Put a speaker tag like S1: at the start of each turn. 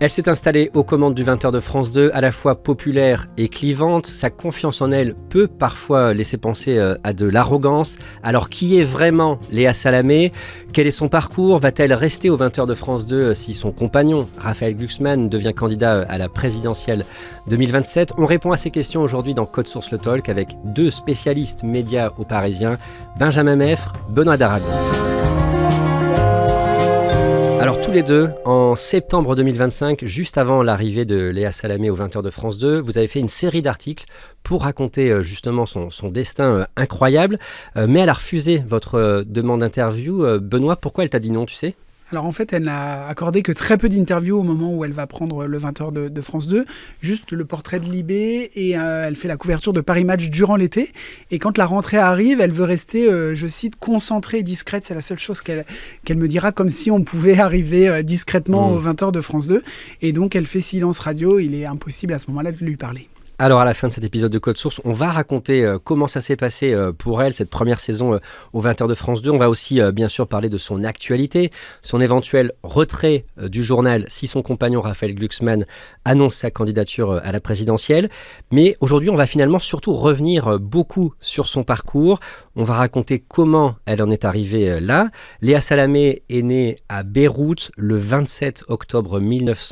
S1: Elle s'est installée aux commandes du 20h de France 2, à la fois populaire et clivante. Sa confiance en elle peut parfois laisser penser à de l'arrogance. Alors qui est vraiment Léa Salamé ? Quel est son parcours ? Va-t-elle rester au 20h de France 2 si son compagnon, Raphaël Glucksmann, devient candidat à la présidentielle 2027 ? On répond à ces questions aujourd'hui dans Code Source le Talk avec deux spécialistes médias aux Parisiens, Benjamin Meffre, Benoît Daragon. Alors tous les deux, en septembre 2025, juste avant l'arrivée de Léa Salamé au 20h de France 2, vous avez fait une série d'articles pour raconter justement son destin incroyable. Mais elle a refusé votre demande d'interview. Benoît, pourquoi elle t'a dit non, tu sais ?
S2: Alors en fait, elle n'a accordé que très peu d'interviews au moment où elle va prendre le 20h de France 2, juste le portrait de Libé, et elle fait la couverture de Paris Match durant l'été. Et quand la rentrée arrive, elle veut rester, je cite, concentrée et discrète. C'est la seule chose qu'elle me dira, comme si on pouvait arriver discrètement au 20h de France 2. Et donc elle fait silence radio, il est impossible à ce moment-là de lui parler.
S1: Alors à la fin de cet épisode de Code Source, on va raconter comment ça s'est passé pour elle, cette première saison au 20h de France 2. On va aussi bien sûr parler de son actualité, son éventuel retrait du journal si son compagnon Raphaël Glucksmann annonce sa candidature à la présidentielle. Mais aujourd'hui, on va finalement surtout revenir beaucoup sur son parcours. On va raconter comment elle en est arrivée là. Léa Salamé est née à Beyrouth le 27 octobre 1960.